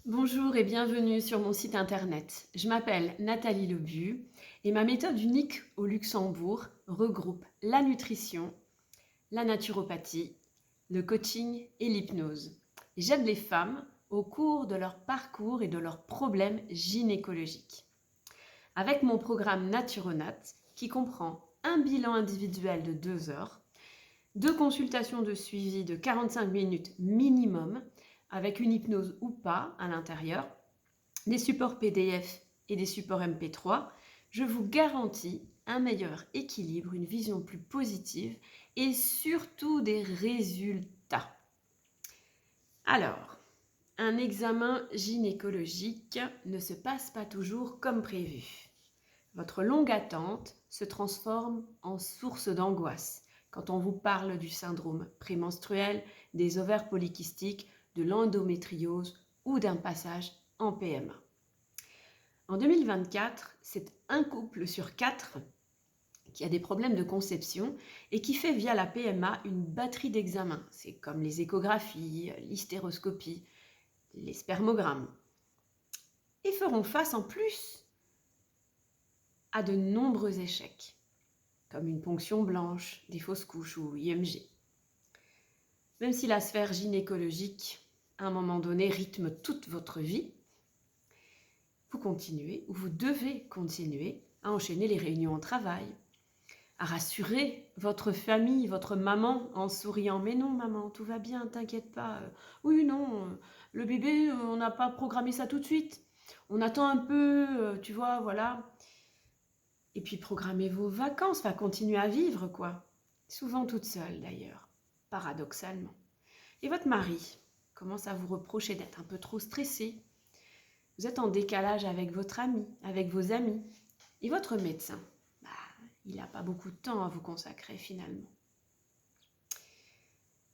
Bonjour et bienvenue sur mon site internet. Je m'appelle Nathalie Lebu et ma méthode unique au Luxembourg regroupe la nutrition, la naturopathie, le coaching et l'hypnose. J'aide les femmes au cours de leur parcours et de leurs problèmes gynécologiques. Avec mon programme Naturonat qui comprend un bilan individuel de 2 heures, 2 consultations de suivi de 45 minutes minimum avec une hypnose ou pas à l'intérieur, des supports PDF et des supports MP3, je vous garantis un meilleur équilibre, une vision plus positive et surtout des résultats. Alors, un examen gynécologique ne se passe pas toujours comme prévu. Votre longue attente se transforme en source d'angoisse quand on vous parle du syndrome prémenstruel, des ovaires polykystiques, de l'endométriose ou d'un passage en PMA. En 2024, c'est un couple sur 4 qui a des problèmes de conception et qui fait via la PMA une batterie d'examens. C'est comme les échographies, l'hystéroscopie, les spermogrammes. Et feront face en plus à de nombreux échecs, comme une ponction blanche, des fausses couches ou IMG. Même si la sphère gynécologique, à un moment donné, rythme toute votre vie, vous continuez, ou vous devez continuer à enchaîner les réunions au travail, à rassurer votre famille, votre maman en souriant. Mais non maman, tout va bien, t'inquiète pas. Oui, non, le bébé, on n'a pas programmé ça tout de suite. On attend un peu, tu vois, voilà. Et puis programmez vos vacances, enfin continuez à vivre quoi. Souvent toute seule d'ailleurs, paradoxalement. Et votre mari commence à vous reprocher d'être un peu trop stressé. Vous êtes en décalage avec votre ami, avec vos amis. Et votre médecin, il n'a pas beaucoup de temps à vous consacrer finalement.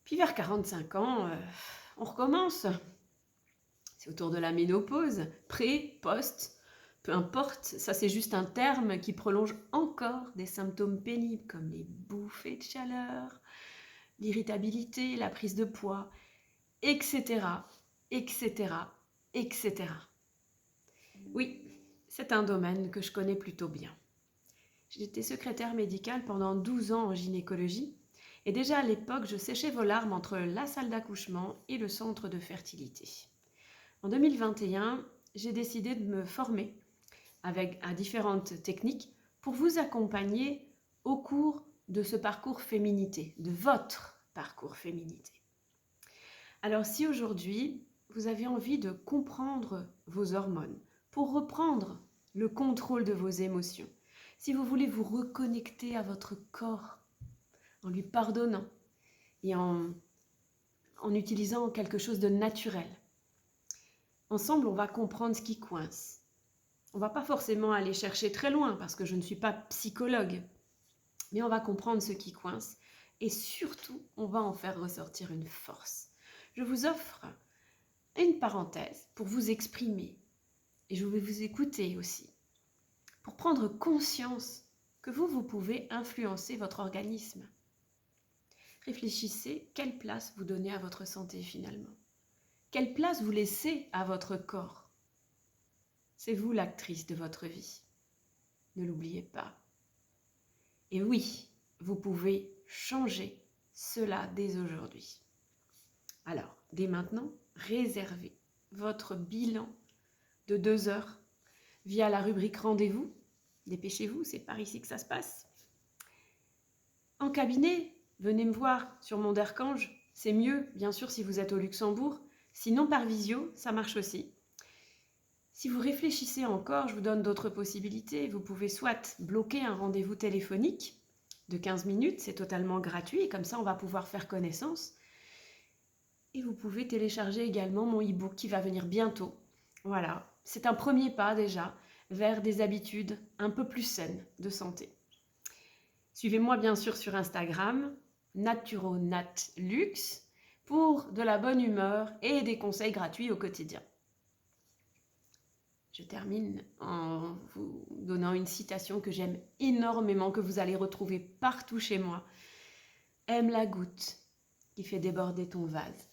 Puis vers 45 ans, on recommence. C'est autour de la ménopause, pré, post, peu importe, ça c'est juste un terme qui prolonge encore des symptômes pénibles comme les bouffées de chaleur, l'irritabilité, la prise de poids, etc., etc., etc. Oui, c'est un domaine que je connais plutôt bien. J'étais secrétaire médicale pendant 12 ans en gynécologie et déjà à l'époque, je séchais vos larmes entre la salle d'accouchement et le centre de fertilité. En 2021, j'ai décidé de me former à différentes techniques pour vous accompagner au cours de ce parcours féminité, de votre parcours féminité. Alors si aujourd'hui, vous avez envie de comprendre vos hormones pour reprendre le contrôle de vos émotions, si vous voulez vous reconnecter à votre corps en lui pardonnant et en utilisant quelque chose de naturel, ensemble, on va comprendre ce qui coince. On ne va pas forcément aller chercher très loin parce que je ne suis pas psychologue, mais on va comprendre ce qui coince et surtout, on va en faire ressortir une force. Je vous offre une parenthèse pour vous exprimer et je vais vous écouter aussi pour prendre conscience que vous pouvez influencer votre organisme. Réfléchissez quelle place vous donnez à votre santé finalement. Quelle place vous laissez à votre corps. C'est vous l'actrice de votre vie. Ne l'oubliez pas. Et oui, vous pouvez changer cela dès aujourd'hui. Alors, dès maintenant, réservez votre bilan de 2 heures via la rubrique rendez-vous. Dépêchez-vous, c'est par ici que ça se passe. En cabinet, venez me voir sur Mont d'Archange. C'est mieux, bien sûr, si vous êtes au Luxembourg. Sinon, par visio, ça marche aussi. Si vous réfléchissez encore, je vous donne d'autres possibilités. Vous pouvez soit bloquer un rendez-vous téléphonique de 15 minutes, c'est totalement gratuit, et comme ça, on va pouvoir faire connaissance. Et vous pouvez télécharger également mon e-book qui va venir bientôt. Voilà, c'est un premier pas déjà vers des habitudes un peu plus saines de santé. Suivez-moi bien sûr sur Instagram, naturonatlux, pour de la bonne humeur et des conseils gratuits au quotidien. Je termine en vous donnant une citation que j'aime énormément, que vous allez retrouver partout chez moi. Aime la goutte qui fait déborder ton vase.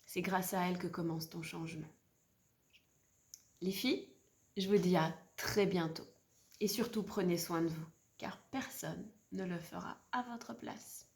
C'est grâce à elle que commence ton changement. Les filles, je vous dis à très bientôt. Et surtout, prenez soin de vous, car personne ne le fera à votre place.